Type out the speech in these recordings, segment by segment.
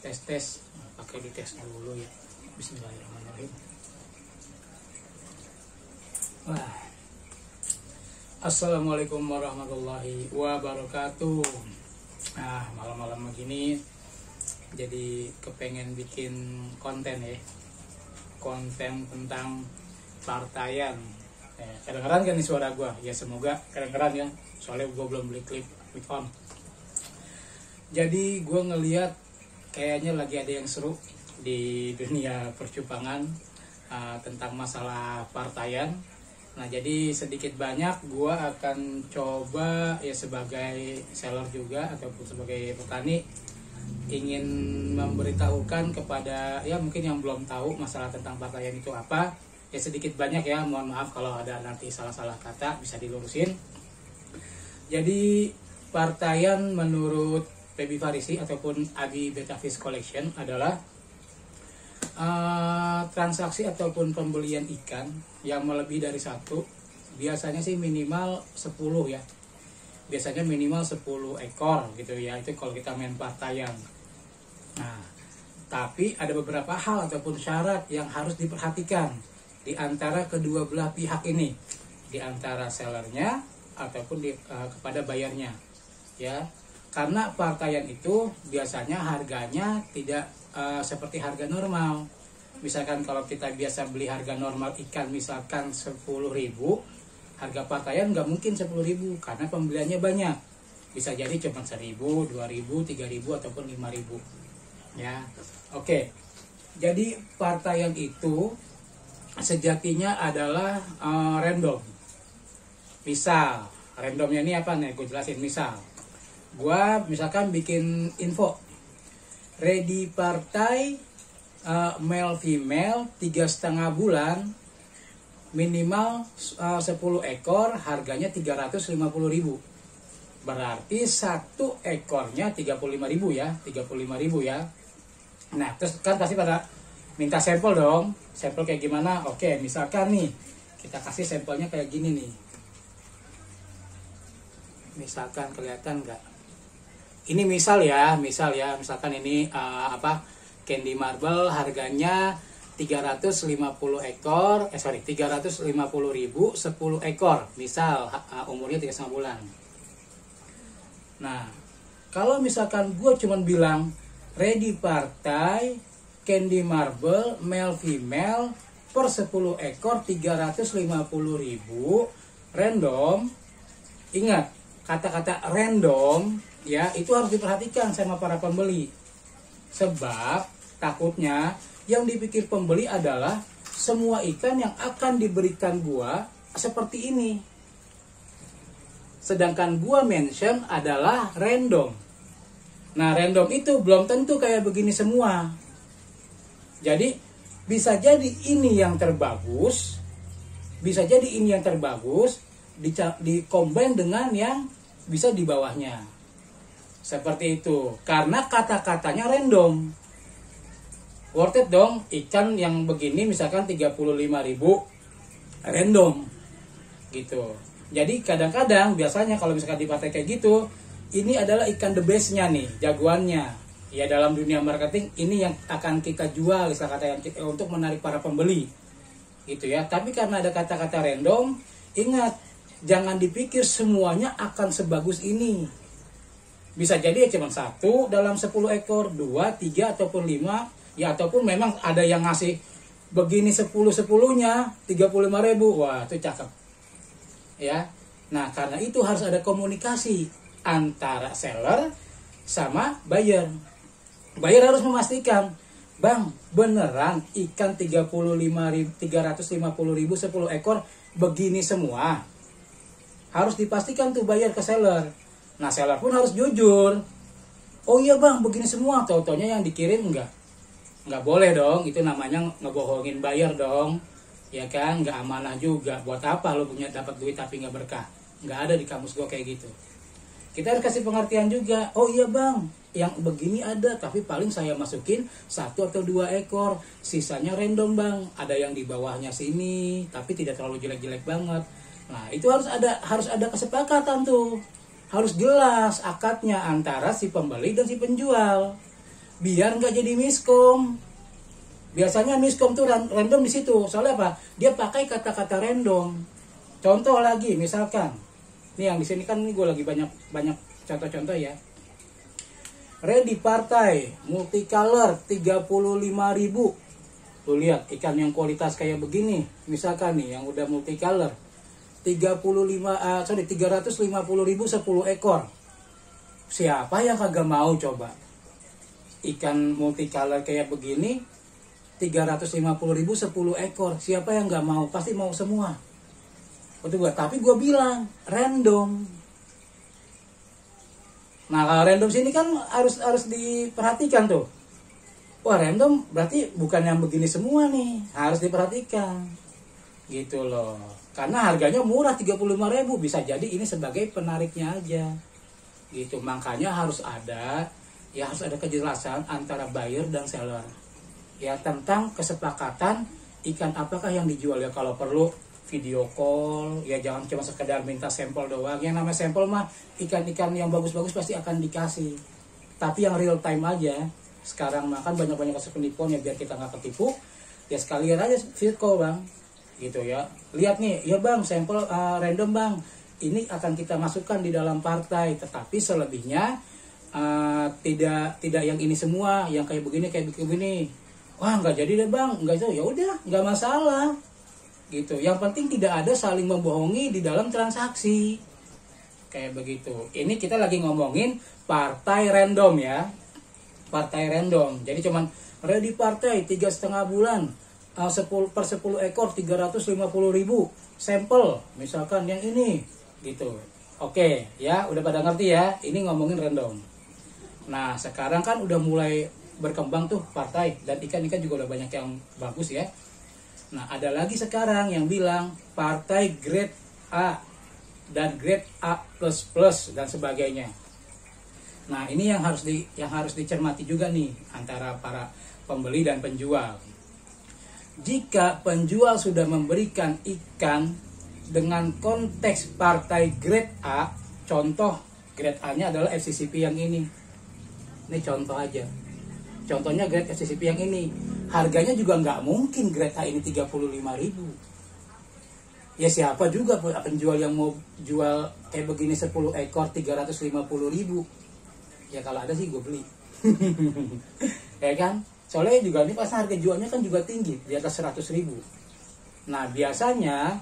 tes pakai dites dulu ya. Bismillahirrahmanirrahim. Wah. Assalamualaikum warahmatullahi wabarakatuh. Nah, malam-malam begini jadi kepengen bikin konten ya, konten tentang partaian. Kedengeran kan nih suara gue? Ya semoga kedengeran ya, soalnya gue belum beli klip mic on. Jadi gue ngeliat kayaknya lagi ada yang seru di dunia percupangan tentang masalah partaian. Nah, jadi sedikit banyak gue akan coba ya sebagai seller juga ataupun sebagai petani ingin memberitahukan kepada ya mungkin yang belum tahu masalah tentang partaian itu apa. Ya sedikit banyak ya, mohon maaf kalau ada nanti salah-salah kata, bisa dilurusin. Jadi partaian menurut PB Farisi ataupun Abi Beta Fish Collection adalah transaksi ataupun pembelian ikan yang melebihi dari satu, biasanya sih minimal 10 ya, biasanya minimal 10 ekor gitu ya, itu kalau kita main partaian. Nah, tapi ada beberapa hal ataupun syarat yang harus diperhatikan di antara kedua belah pihak ini, di antara sellernya ataupun kepada bayarnya ya, karena partaian itu biasanya harganya tidak seperti harga normal. Misalkan kalau kita biasa beli harga normal ikan misalkan 10.000, harga partaian nggak mungkin 10.000 karena pembeliannya banyak, bisa jadi cuma 1.000, 2.000, 3.000 ataupun 5.000 ya. Oke, jadi partaian itu sejatinya adalah random. Misal randomnya ini apa nih, gue jelasin. Misal gue misalkan bikin info ready partai male female 3,5 bulan minimal 10 ekor, harganya 350.000, berarti satu ekornya 35.000 ya, 35.000 ya. Nah terus kan pasti pada minta sampel dong, sampel kayak gimana. Oke, misalkan nih kita kasih sampelnya kayak gini nih, misalkan kelihatan nggak? Ini misal ya, misalkan ini Candy Marble harganya 350 ekor, 350.000 10 ekor, misal umurnya 3,5 bulan. Nah, kalau misalkan gue cuman bilang ready partai Candy Marble male female per 10 ekor 350.000 random. Ingat, kata-kata random ya itu harus diperhatikan sama para pembeli. Sebab takutnya yang dipikir pembeli adalah semua ikan yang akan diberikan gua seperti ini. Sedangkan gua mention adalah random. Nah, random itu belum tentu kayak begini semua. Jadi bisa jadi ini yang terbagus, dikombin dengan yang bisa di bawahnya. Seperti itu, karena kata-katanya random. Worth it dong, ikan yang begini misalkan 35.000 random gitu. Jadi kadang-kadang biasanya kalau misalkan di partai kayak gitu, ini adalah ikan the best-nya nih, jagoannya. Ya dalam dunia marketing ini yang akan kita jual, istilah kata yang untuk menarik para pembeli gitu ya. Tapi karena ada kata-kata random, ingat jangan dipikir semuanya akan sebagus ini. Bisa jadi ya cuma satu dalam 10 ekor, 2, 3 ataupun 5 ya, ataupun memang ada yang ngasih begini 10-10-nya 35.000. Wah, itu cakep ya. Nah, karena itu harus ada komunikasi antara seller sama buyer. Buyer harus memastikan, "Bang, beneran ikan 350.000 10 ekor begini semua?" Harus dipastikan tuh buyer ke seller. Nah, seller pun harus jujur. "Oh iya bang, begini semua." Tau-taunya yang dikirim nggak boleh dong. Itu namanya ngebohongin buyer dong. Ya kan, nggak amanah juga. Buat apa lo punya dapat duit tapi nggak berkah? Nggak ada di kamus gue kayak gitu. Kita harus kasih pengertian juga. "Oh iya bang, yang begini ada, tapi paling saya masukin 1 atau 2 ekor. Sisanya random bang. Ada yang di bawahnya sini, tapi tidak terlalu jelek-jelek banget." Nah, itu harus ada kesepakatan tuh. Harus jelas akadnya antara si pembeli dan si penjual. biar nggak jadi miskom. Biasanya miskom tuh random di situ. Soalnya apa? Dia pakai kata-kata random. Contoh lagi, misalkan, nih yang di sini kan gue lagi banyak contoh-contoh ya. Ready partai multicolor 35.000. Tuh lihat ikan yang kualitas kayak begini, misalkan nih yang udah multicolor 350.000 10 ekor. Siapa yang kagak mau coba? Ikan multicolor kayak begini 350.000 10 ekor. Siapa yang nggak mau? Pasti mau semua. Betul gak? Tapi gue bilang random. Nah kalau random sini kan harus diperhatikan tuh. Wah random berarti bukan yang begini semua nih, harus diperhatikan. Gitu loh. Karena harganya murah 35.000, bisa jadi ini sebagai penariknya aja. Gitu. Makanya harus ada kejelasan antara buyer dan seller. Ya tentang kesepakatan ikan apakah yang dijual, ya kalau perlu video call, ya jangan cuma sekedar minta sampel doang. Yang namanya sampel mah ikan-ikan yang bagus-bagus pasti akan dikasih. Tapi yang real time aja. Sekarang makan banyak kasus penipuan ya, biar kita nggak ketipu. Ya sekalian aja video call bang, gitu ya. Lihat nih, ya bang sampel random bang. Ini akan kita masukkan di dalam partai, tetapi selebihnya tidak yang ini semua, yang kayak begini. Wah nggak jadi deh bang, nggak itu, ya udah nggak masalah. Gitu. Yang penting tidak ada saling membohongi di dalam transaksi. Kayak begitu. Ini kita lagi ngomongin partai random ya. Partai random. Jadi cuman ready partai 3,5 bulan 10 per 10 ekor 350.000 sampel. Misalkan yang ini gitu. Oke, ya udah pada ngerti ya. Ini ngomongin random. Nah, sekarang kan udah mulai berkembang tuh partai dan ikan-ikan juga udah banyak yang bagus ya. Nah, ada lagi sekarang yang bilang partai grade A dan grade A++ dan sebagainya. Nah, ini yang harus dicermati juga nih antara para pembeli dan penjual. Jika penjual sudah memberikan ikan dengan konteks partai grade A, contoh grade A-nya adalah FCCP yang ini. Ini contoh aja. Contohnya grade FCCP yang ini. Harganya juga nggak mungkin grade A ini 35.000. Ya siapa juga penjual yang mau jual kayak begini 10 ekor 350.000. Ya kalau ada sih gue beli. Ya kan? Soalnya juga ini pas harga jualnya kan juga tinggi, di atas 100.000. Nah biasanya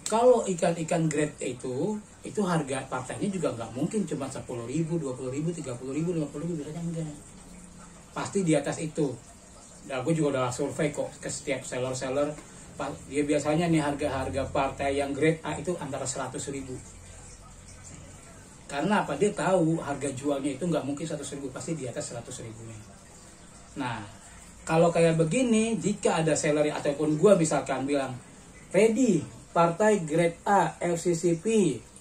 kalau ikan-ikan grade itu harga partainya juga nggak mungkin cuma 10.000, 20.000, 30.000, 50.000, biasanya enggak. Pasti di atas itu. Nah gue juga udah survei kok ke setiap seller-seller. Dia biasanya nih harga-harga partai yang grade A itu antara 100.000. Karena apa? Dia tahu harga jualnya itu nggak mungkin 100.000, pasti di atas 100.000. Nah, kalau kayak begini, jika ada seller ataupun gue misalkan bilang, ready partai grade A FCCP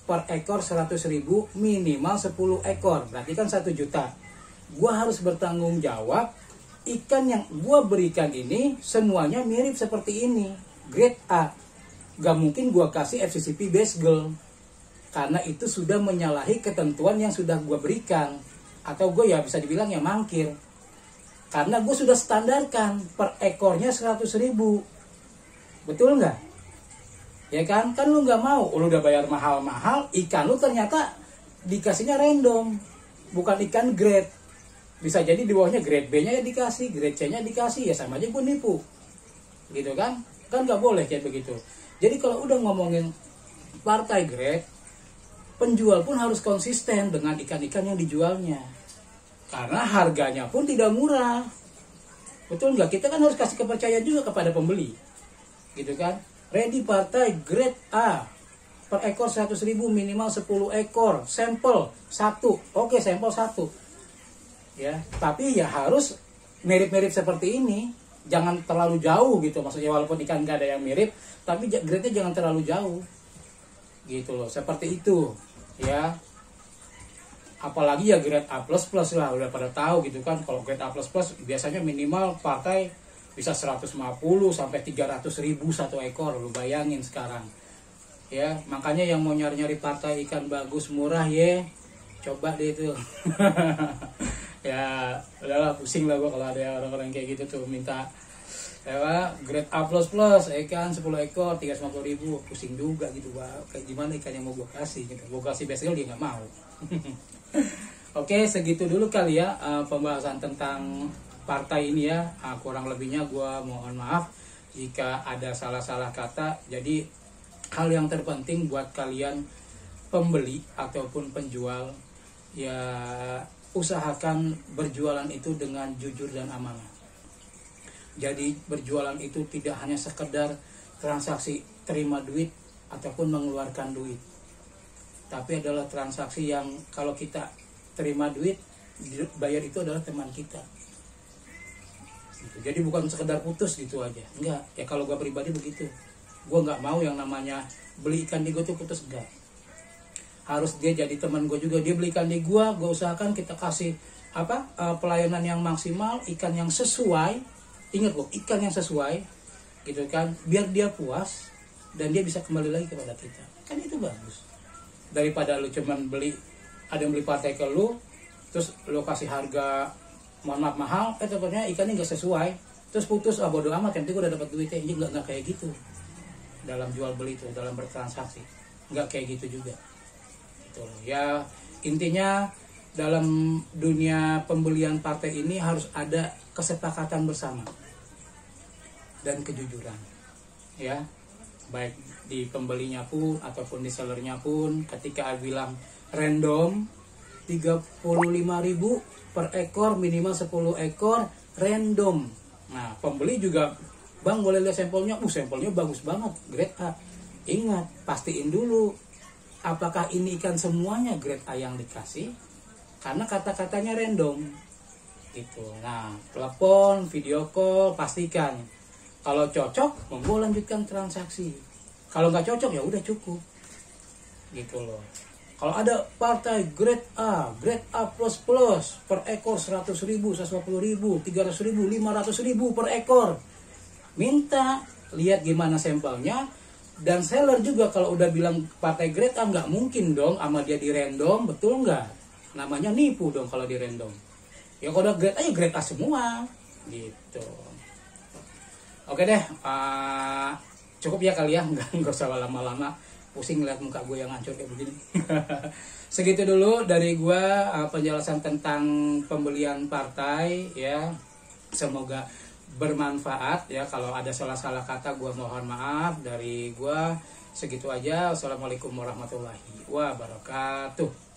per ekor 100.000 minimal 10 ekor, berarti kan 1 juta. Gue harus bertanggung jawab, ikan yang gue berikan ini semuanya mirip seperti ini, grade A. Gak mungkin gue kasih FCCP base girl. Karena itu sudah menyalahi ketentuan yang sudah gue berikan. Atau gue ya bisa dibilang ya mangkir. Karena gue sudah standarkan per ekornya 100.000. Betul nggak? Ya kan? Kan lu nggak mau. Lu udah bayar mahal-mahal. Ikan lu ternyata dikasihnya random. Bukan ikan grade. Bisa jadi di bawahnya grade B-nya ya dikasih. Grade C-nya dikasih. Ya sama aja gue nipu. Gitu kan? Kan nggak boleh kayak begitu. Jadi kalau udah ngomongin partai grade, penjual pun harus konsisten dengan ikan-ikan yang dijualnya. Karena harganya pun tidak murah. Betul nggak? Kita kan harus kasih kepercayaan juga kepada pembeli. Gitu kan? Ready partai grade A. Per ekor 100.000 minimal 10 ekor. Sampel 1. Oke, sampel 1. Ya, tapi ya harus mirip-mirip seperti ini. Jangan terlalu jauh gitu. Maksudnya walaupun ikan nggak ada yang mirip, tapi grade-nya jangan terlalu jauh. Gitu loh, seperti itu. Ya, apalagi ya grade A++ lah, udah pada tahu gitu kan. Kalau grade A++ biasanya minimal partai bisa 150 sampai 300.000 1 ekor. Lu bayangin sekarang ya. Makanya yang mau nyari-nyari partai ikan bagus murah ya, coba deh itu. Ya udahlah, pusing lah gue kalau ada orang-orang kayak gitu tuh minta grade A++, ikan 10 ekor 350.000, pusing juga gitu, kayak gimana ikan yang mau gue kasih gitu. Gue kasih basel dia nggak mau. Oke, segitu dulu kali ya pembahasan tentang partai ini ya. Kurang lebihnya gue mohon maaf jika ada salah-salah kata. Jadi hal yang terpenting buat kalian pembeli ataupun penjual ya, usahakan berjualan itu dengan jujur dan amanah. Jadi berjualan itu tidak hanya sekedar transaksi terima duit ataupun mengeluarkan duit, tapi adalah transaksi yang kalau kita terima duit, bayar itu adalah teman kita. Jadi bukan sekedar putus gitu aja, enggak. Ya kalau gue pribadi begitu, gue nggak mau yang namanya beli ikan di gue tuh putus, enggak. Harus dia jadi teman gue juga. Dia beli ikan di gue usahakan kita kasih pelayanan yang maksimal, ikan yang sesuai. Ingat loh, ikan yang sesuai gitu kan, biar dia puas dan dia bisa kembali lagi kepada kita. Kan itu bagus. Daripada lu cuman beli, ada yang beli partai ke lu, terus lu kasih harga mohon maaf mahal, ternyata ikannya nggak sesuai, terus putus, bodo amat, yang penting gue udah dapat duitnya. Ini nggak kayak gitu. Dalam jual beli itu, dalam bertransaksi, nggak kayak gitu juga. Gitu. Ya intinya dalam dunia pembelian partai ini harus ada kesepakatan bersama dan kejujuran ya, baik di pembelinya pun ataupun di sellernya pun. Ketika bilang random 35.000 per ekor, minimal 10 ekor random. Nah pembeli juga, bang boleh lihat sampelnya, sampelnya bagus banget, grade A. Ingat, pastiin dulu apakah ini ikan semuanya grade A yang dikasih, karena kata-katanya random gitu. Nah telepon, video call, pastikan kalau cocok monggo lanjutkan transaksi, kalau nggak cocok ya udah cukup gitu loh. Kalau ada partai grade A per ekor 100.000, 150.000, 300.000, 500.000 per ekor, minta lihat gimana sampelnya. Dan seller juga kalau udah bilang partai grade A, nggak mungkin dong sama dia di random, betul nggak? Namanya nipu dong kalau di random. Ya kalau udah grade A ya grade A semua gitu. Oke deh, cukup ya kali ya, nggak usah lama-lama, pusing ngeliat muka gue yang hancur kayak begini. Segitu dulu dari gue penjelasan tentang pembelian partai ya. Semoga bermanfaat ya. Kalau ada salah-salah kata gue mohon maaf. Dari gue segitu aja. Assalamualaikum warahmatullahi wabarakatuh.